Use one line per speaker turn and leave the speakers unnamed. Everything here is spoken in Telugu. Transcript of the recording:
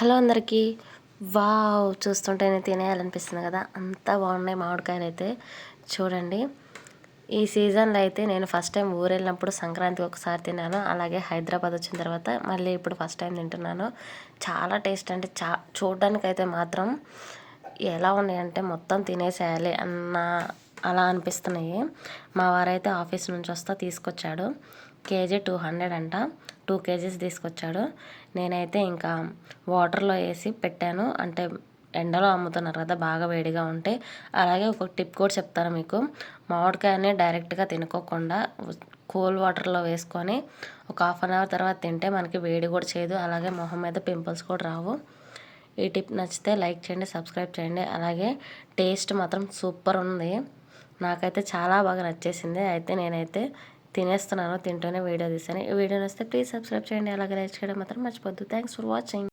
హలో అందరికీ. వావ్! చూస్తుంటేనే తినేయాలనిపిస్తుంది కదా! అంత బాగున్నాయి మామిడికాయలు అయితే. చూడండి, ఈ సీజన్లో అయితే నేను ఫస్ట్ టైం ఊరెళ్ళినప్పుడు సంక్రాంతికి ఒకసారి తిన్నాను. అలాగే హైదరాబాద్ వచ్చిన తర్వాత మళ్ళీ ఇప్పుడు ఫస్ట్ టైం తింటున్నాను. చాలా టేస్ట్ అంటే చూడడానికైతే మాత్రం ఎలా ఉన్నాయంటే మొత్తం తినేసేయాలి అలా అనిపిస్తున్నాయి. మా వారైతే ఆఫీస్ నుంచి వస్తా తీసుకొచ్చాడు. కేజీ 200 అంట. 2 కేజీస్ తీసుకొచ్చాడు. నేనైతే ఇంకా వాటర్లో వేసి పెట్టాను. అంటే ఎండలో అమ్ముతున్నారు కదా, బాగా వేడిగా ఉంటే. అలాగే ఒక టిప్ కూడా చెప్తాను మీకు. మామిడికాయని డైరెక్ట్గా తినుకోకుండా కూల్ వాటర్లో వేసుకొని ఒక హాఫ్ అన్ అవర్ తర్వాత తింటే మనకి వేడి కూడా చేయదు, అలాగే మొహం మీద పింపుల్స్ కూడా రావు. ఈ టిప్ నచ్చితే లైక్ చేయండి, సబ్స్క్రైబ్ చేయండి. అలాగే టేస్ట్ మాత్రం సూపర్ ఉంది. నాకైతే చాలా బాగా నచ్చేసింది. అయితే నేనైతే తినేస్తున్నాను. తింటూనే వీడియో తీసాను. ఈ వీడియో నచ్చితే ప్లీజ్ సబ్స్క్రైబ్ చేయండి, అలాగే లైక్ చేయడం మాత్రం మర్చిపోద్దు. Thanks for watching.